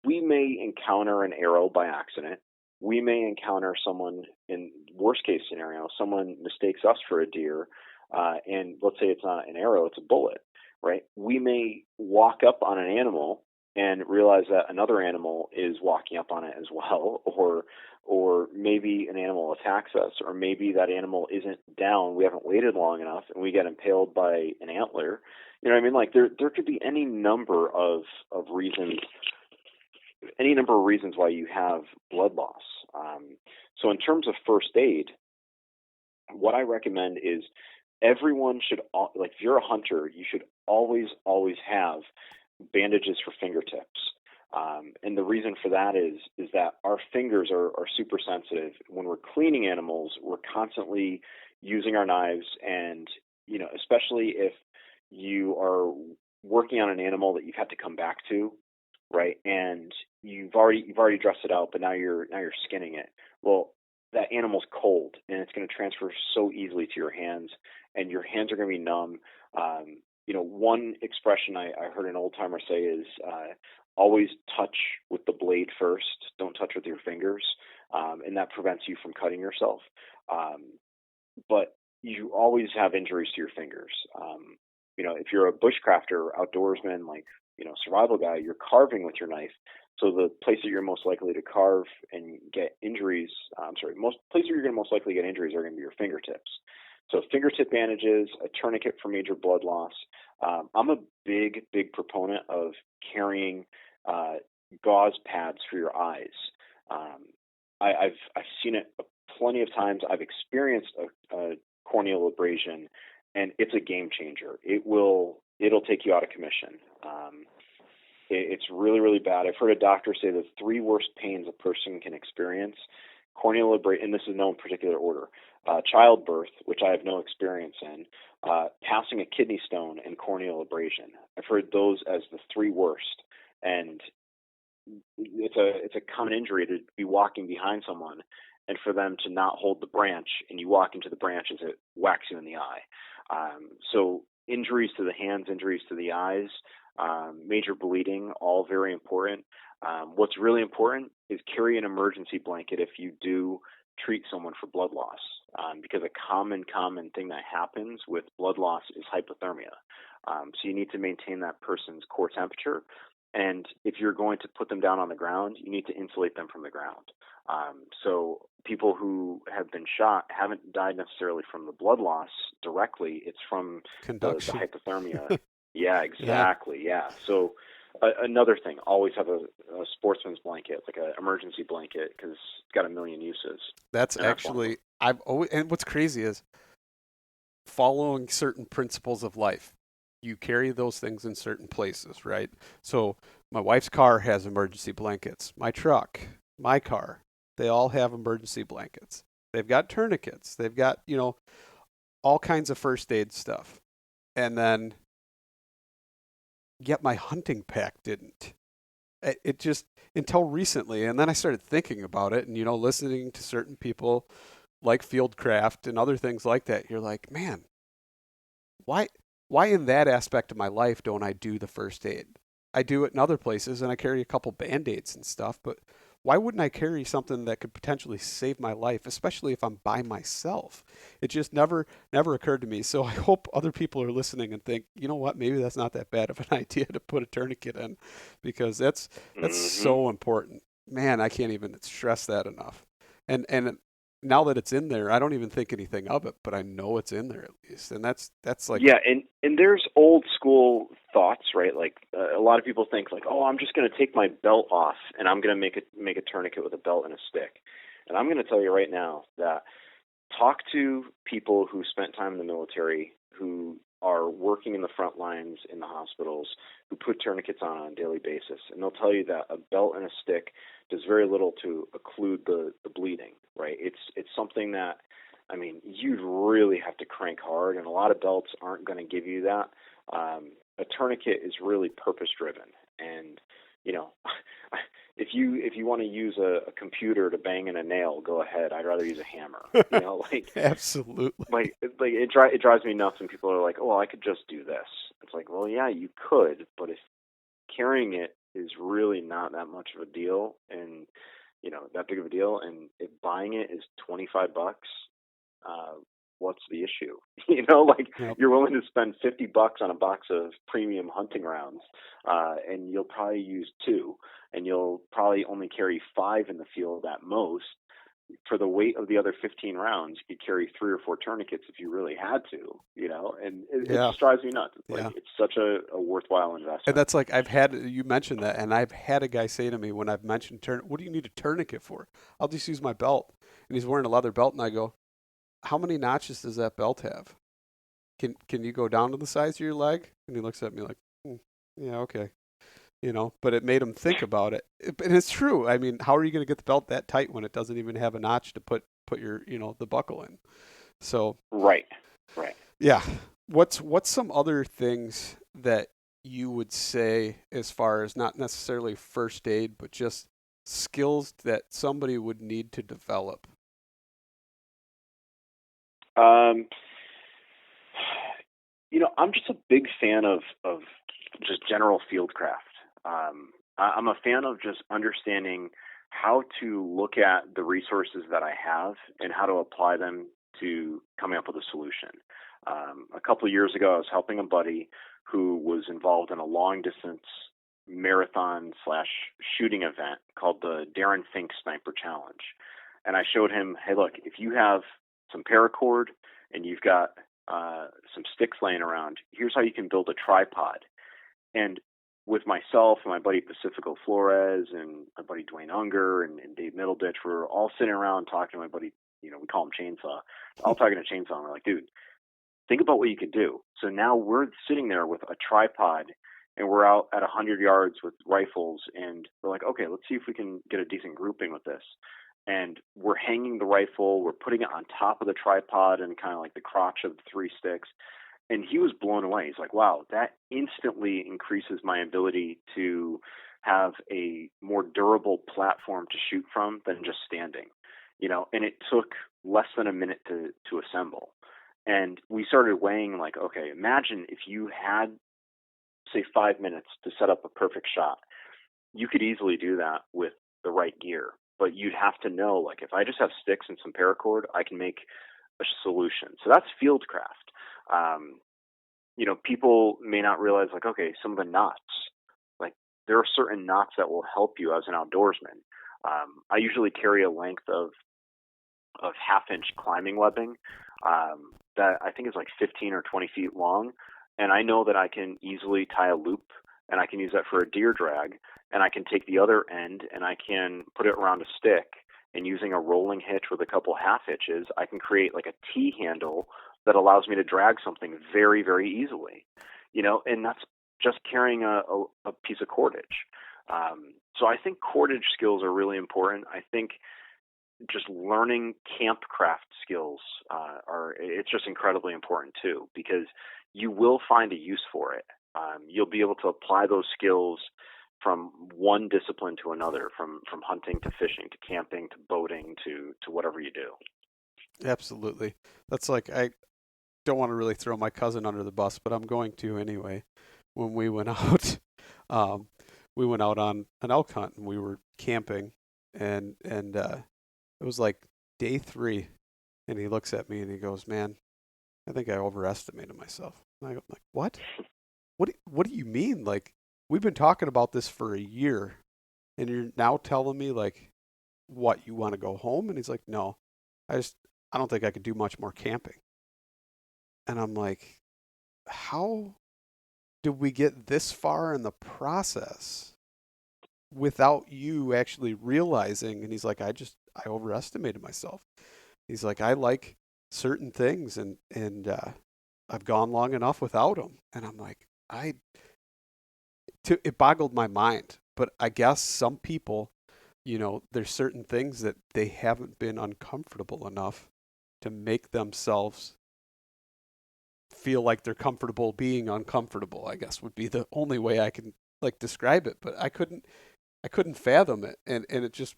we may encounter an arrow by accident. We may encounter someone, in worst case scenario, someone mistakes us for a deer, and let's say it's not an arrow, it's a bullet, right? We may walk up on an animal and realize that another animal is walking up on it as well, or maybe an animal attacks us, or maybe that animal isn't down, we haven't waited long enough, and we get impaled by an antler. You know what I mean? Like there could be any number of reasons why you have blood loss. So in terms of first aid, what I recommend is everyone should, like if you're a hunter, you should always have bandages for fingertips. And the reason for that is that our fingers are super sensitive. When we're cleaning animals, we're constantly using our knives, and especially if you are working on an animal that you've had to come back to, right? And you've already dressed it out, but now you're skinning it. Well, that animal's cold, and it's going to transfer so easily to your hands, and your hands are going to be numb. One expression I heard an old timer say is always touch with the blade first. Don't touch with your fingers, and that prevents you from cutting yourself. But you always have injuries to your fingers. If you're a bushcrafter, outdoorsman, like survival guy, you're carving with your knife. So the place that you're most likely to carve and get injuries, most places you're going to most likely get injuries are going to be your fingertips. So fingertip bandages, a tourniquet for major blood loss. I'm a big proponent of carrying gauze pads for your eyes. I've seen it plenty of times. I've experienced a corneal abrasion, and it's a game changer. It'll take you out of commission. It's really bad. I've heard a doctor say the three worst pains a person can experience: corneal abrasion, and this is no particular order, childbirth, which I have no experience in, passing a kidney stone, and corneal abrasion. I've heard those as the three worst. And it's a common injury to be walking behind someone and for them to not hold the branch, and you walk into the branch as it whacks you in the eye. So injuries to the hands, injuries to the eyes, major bleeding, all very important. What's really important is carry an emergency blanket if you do treat someone for blood loss, because a common thing that happens with blood loss is hypothermia. So you need to maintain that person's core temperature. And if you're going to put them down on the ground, you need to insulate them from the ground. So people who have been shot haven't died necessarily from the blood loss directly. It's from the hypothermia. Yeah, exactly. Yeah. So another thing, always have a sportsman's blanket, like an emergency blanket, because it's got a million uses. That's actually, I've always, and what's crazy is following certain principles of life. You carry those things in certain places, right? So my wife's car has emergency blankets. My truck, my car, they all have emergency blankets. They've got tourniquets. They've got, all kinds of first aid stuff. And then, yet my hunting pack didn't. It just, until recently, and then I started thinking about it and, listening to certain people like Fieldcraft and other things like that. You're like, man, why in that aspect of my life don't I do the first aid? I do it in other places and I carry a couple Band-Aids and stuff, but why wouldn't I carry something that could potentially save my life, especially if I'm by myself? It just never occurred to me. So I hope other people are listening and think, you know what, maybe that's not that bad of an idea to put a tourniquet in, because that's so important. Man, I can't even stress that enough. And now that it's in there, I don't even think anything of it, but I know it's in there at least. And that's like, yeah. And there's old school thoughts, right? Like a lot of people think like, oh, I'm just going to take my belt off and I'm going to make a tourniquet with a belt and a stick. And I'm going to tell you right now that talk to people who spent time in the military, who are working in the front lines in the hospitals, who put tourniquets on a daily basis, and they'll tell you that a belt and a stick does very little to occlude the bleeding, right? It's something that, I mean, you'd really have to crank hard, and a lot of belts aren't going to give you that. A tourniquet is really purpose driven, and if you want to use a computer to bang in a nail, go ahead. I'd rather use a hammer. Absolutely. Like it drives me nuts when people are like, "Oh, well, I could just do this." It's like, well, yeah, you could, but if carrying it is really not that much of a deal, and that big of a deal, and if buying it is $25, what's the issue? Yep. You're willing to spend $50 on a box of premium hunting rounds, and you'll probably use 2, and you'll probably only carry 5 in the field at most. For the weight of the other 15 rounds, you could carry 3 or 4 tourniquets if you really had to, and it just drives me nuts. It's it's such a worthwhile investment. And that's like, you mentioned that, and I've had a guy say to me when I've mentioned what do you need a tourniquet for? I'll just use my belt. And he's wearing a leather belt, and I go, how many notches does that belt have? Can you go down to the size of your leg? And he looks at me like, yeah, okay. But it made him think about it. And it's true. I mean, how are you going to get the belt that tight when it doesn't even have a notch to put your, the buckle in? So Right. Yeah. What's some other things that you would say, as far as not necessarily first aid, but just skills that somebody would need to develop? I'm just a big fan of just general fieldcraft. I'm a fan of just understanding how to look at the resources that I have and how to apply them to coming up with a solution. A couple of years ago, I was helping a buddy who was involved in a long distance marathon / shooting event called the Darren Fink Sniper Challenge. And I showed him, hey, look, if you have some paracord and you've got some sticks laying around, here's how you can build a tripod. And with myself and my buddy Pacifico Flores and my buddy Dwayne Unger and Dave Middleditch, we're all sitting around talking to my buddy, we call him Chainsaw, all talking to Chainsaw, and we're like, dude, think about what you could do. So now we're sitting there with a tripod, and we're out at 100 yards with rifles, and we're like, okay, let's see if we can get a decent grouping with this. and we're hanging the rifle, we're putting it on top of the tripod and kind of like the crotch of the 3 sticks. And he was blown away. He's like, wow, that instantly increases my ability to have a more durable platform to shoot from than just standing, and it took less than a minute to assemble. And we started weighing like, okay, imagine if you had, say, 5 minutes to set up a perfect shot. You could easily do that with the right gear, but you'd have to know, like, if I just have sticks and some paracord, I can make a solution. So that's Fieldcraft. People may not realize, like, okay, some of the knots, like, there are certain knots that will help you as an outdoorsman. I usually carry a length of half-inch climbing webbing that I think is like 15 or 20 feet long, and I know that I can easily tie a loop, and I can use that for a deer drag, and I can take the other end and I can put it around a stick, and using a rolling hitch with a couple half hitches, I can create like a T handle that allows me to drag something very, very easily, and that's just carrying a piece of cordage. So I think cordage skills are really important. I think just learning campcraft skills it's just incredibly important too, because you will find a use for it. You'll be able to apply those skills from one discipline to another, from hunting to fishing to camping to boating to whatever you do. Absolutely. That's like, I don't want to really throw my cousin under the bus, but I'm going to anyway. When we went out, we went out on an elk hunt and we were camping, and it was like day 3, and he looks at me and he goes, "Man, I think I overestimated myself." And I go, like, what? What do you mean? Like, we've been talking about this for a year, and you're now telling me, like, what, you want to go home? And he's like, "No, I don't think I could do much more camping." And I'm like, how did we get this far in the process without you actually realizing? And he's like, I overestimated myself. He's like, I like certain things, and I've gone long enough without them. And I'm like, it boggled my mind. But I guess some people, there's certain things that they haven't been uncomfortable enough to make themselves feel like they're comfortable being uncomfortable, I guess would be the only way I can like describe it. But I couldn't fathom it. And it just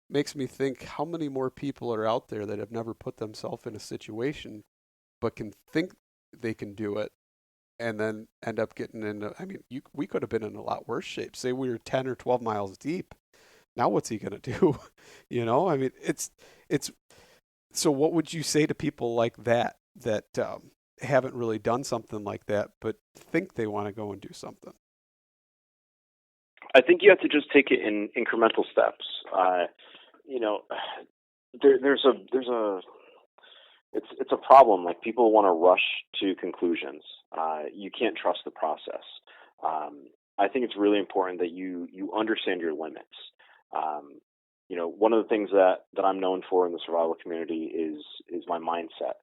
makes me think, how many more people are out there that have never put themselves in a situation but can think they can do it, and then end up getting into, I mean, we could have been in a lot worse shape. Say we were 10 or 12 miles deep. Now what's he going to do? I mean, it's, so what would you say to people like that haven't really done something like that, but think they want to go and do something? I think you have to just take it in incremental steps. It's a problem. Like, people want to rush to conclusions. You can't trust the process. I think it's really important that you understand your limits. One of the things that I'm known for in the survival community is my mindset,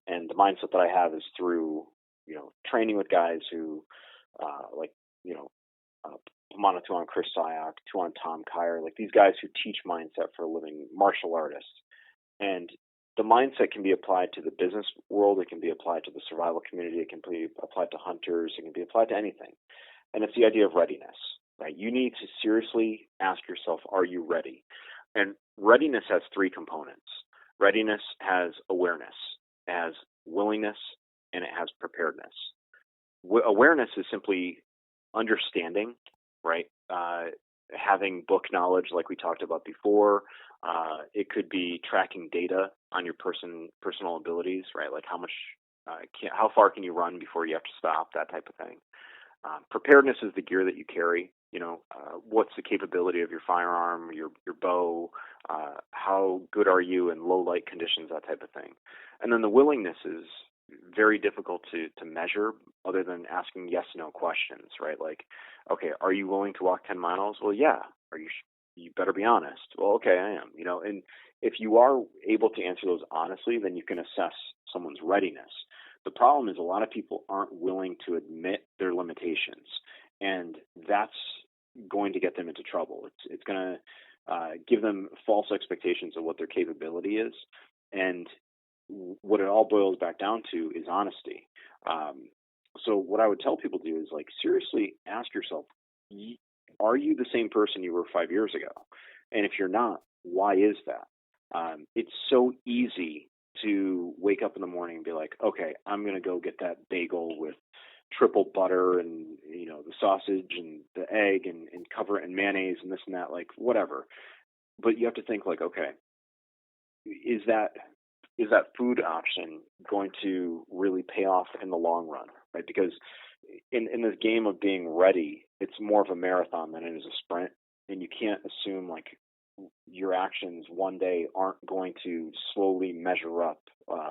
and the mindset that I have is through training with guys who Monotone on Chris Syak, on Tom Kyer, like these guys who teach mindset for a living, martial artists. And the mindset can be applied to the business world. It can be applied to the survival community. It can be applied to hunters. It can be applied to anything. And it's the idea of readiness, right? You need to seriously ask yourself, are you ready? And readiness has 3 components. Readiness has awareness, it has willingness, and it has preparedness. Awareness is simply understanding, right? Having book knowledge, like we talked about before. It could be tracking data on your personal abilities, right? Like how far can you run before you have to stop, that type of thing. Preparedness is the gear that you carry. What's the capability of your firearm, your bow? How good are you in low light conditions, that type of thing. And then the willingness is very difficult to measure, other than asking yes/no questions, right? Like, okay, are you willing to walk 10 miles? Well, yeah. Are you? You better be honest. Well, okay, I am. And if you are able to answer those honestly, then you can assess someone's readiness. The problem is a lot of people aren't willing to admit their limitations, and that's going to get them into trouble. It's going to give them false expectations of what their capability is. And what it all boils back down to is honesty. So what I would tell people to do is, like, seriously ask yourself, are you the same person you were 5 years ago? And if you're not, why is that? It's so easy to wake up in the morning and be like, okay, I'm going to go get that bagel with triple butter and, the sausage and the egg and cover it in mayonnaise and this and that, like, whatever. But you have to think, like, okay, is that food option going to really pay off in the long run, right? Because in this game of being ready, it's more of a marathon than it is a sprint, and you can't assume like your actions one day aren't going to slowly measure up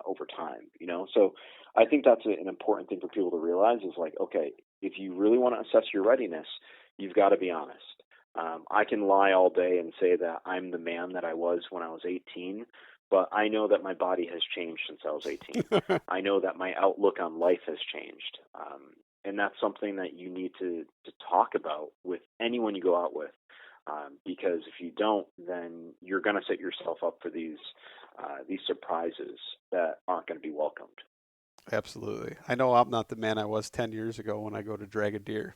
over time, So I think that's an important thing for people to realize is, like, okay, if you really want to assess your readiness, you've got to be honest. I can lie all day and say that I'm the man that I was when I was 18, but I know that my body has changed since I was 18. I know that my outlook on life has changed. And that's something that you need to talk about with anyone you go out with. Because if you don't, then you're going to set yourself up for these surprises that aren't going to be welcomed. Absolutely. I know I'm not the man I was 10 years ago when I go to drag a deer.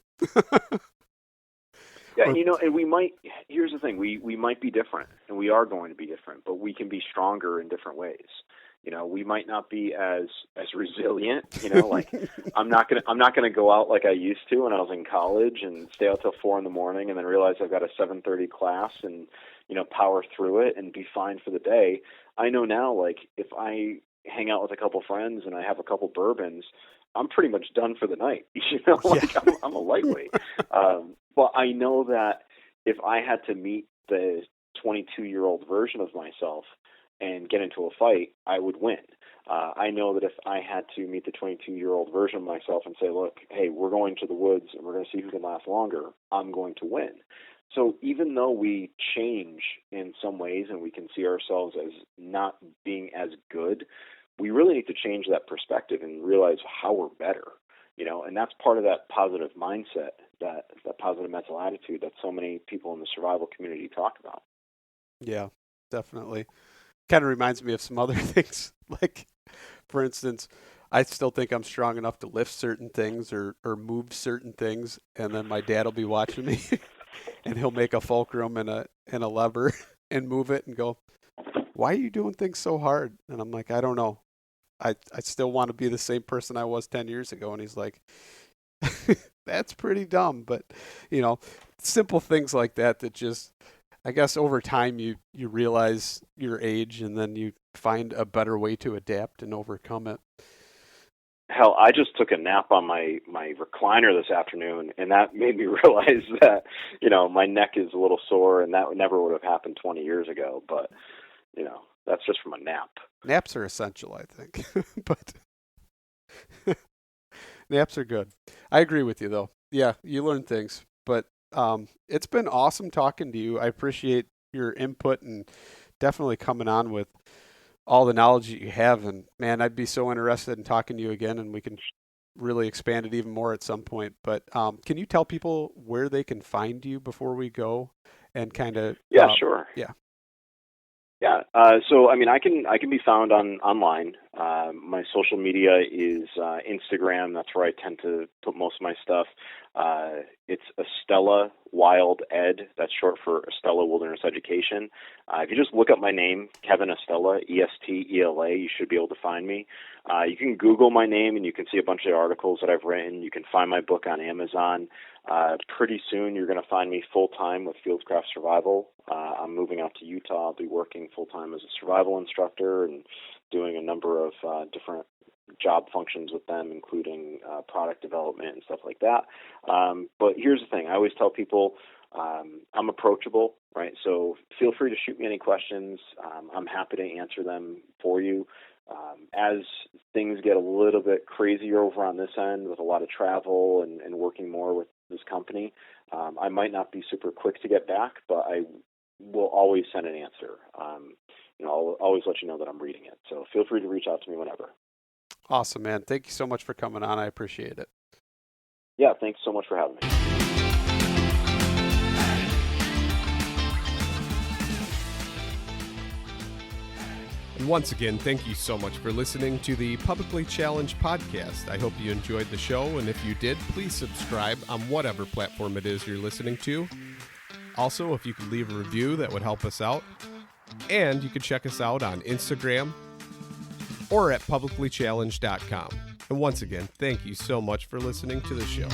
Yeah, and here's the thing, we might be different, and we are going to be different, but we can be stronger in different ways. We might not be as resilient, like I'm not gonna go out like I used to when I was in college and stay out till 4 a.m. and then realize I've got a 7:30 class and, power through it and be fine for the day. I know now, like, if I hang out with a couple friends and I have a couple bourbons, I'm pretty much done for the night. Like, yeah. I'm a lightweight. But I know that if I had to meet the 22-year-old version of myself and get into a fight, I would win. I know that if I had to meet the 22-year-old version of myself and say, look, hey, we're going to the woods and we're going to see who can last longer, I'm going to win. So even though we change in some ways and we can see ourselves as not being as good, we really need to change that perspective and realize how we're better, and that's part of that positive mindset, that positive mental attitude that so many people in the survival community talk about. Yeah, definitely. Kind of reminds me of some other things. Like, for instance, I still think I'm strong enough to lift certain things or move certain things, and then my dad will be watching me and he'll make a fulcrum and a lever and move it and go, why are you doing things so hard? And I'm like, I don't know. I still want to be the same person I was 10 years ago. And he's like, that's pretty dumb. But, simple things like that just, I guess over time you realize your age and then you find a better way to adapt and overcome it. Hell, I just took a nap on my recliner this afternoon, and that made me realize that, my neck is a little sore, and that never would have happened 20 years ago. But, that's just from a nap. Naps are essential, I think. But naps are good. I agree with you, though. Yeah, you learn things. But it's been awesome talking to you. I appreciate your input and definitely coming on with all the knowledge that you have. And, man, I'd be so interested in talking to you again, and we can really expand it even more at some point. But can you tell people where they can find you before we go and kind of... Yeah, sure. Yeah. Yeah. So, I mean, I can be found online. My social media is Instagram. That's where I tend to put most of my stuff. It's Estela Wild Ed. That's short for Estela Wilderness Education. If you just look up my name, Kevin Estela, Estela, you should be able to find me. You can Google my name and you can see a bunch of articles that I've written. You can find my book on Amazon. Pretty soon you're going to find me full-time with Fieldcraft Survival. I'm moving out to Utah. I'll be working full-time as a survival instructor and doing a number of different job functions with them, including product development and stuff like that. But here's the thing. I always tell people I'm approachable, right? So feel free to shoot me any questions. I'm happy to answer them for you. As things get a little bit crazier over on this end with a lot of travel and working more with this company, I might not be super quick to get back, but I will always send an answer. I'll always let you know that I'm reading it. So feel free to reach out to me whenever. Awesome, man. Thank you so much for coming on. I appreciate it. Yeah, thanks so much for having me. And once again, thank you so much for listening to the Publicly Challenged podcast. I hope you enjoyed the show, and if you did, please subscribe on whatever platform it is you're listening to. Also, if you could leave a review, that would help us out. And you can check us out on Instagram or at publiclychallenged.com. And once again, thank you so much for listening to the show.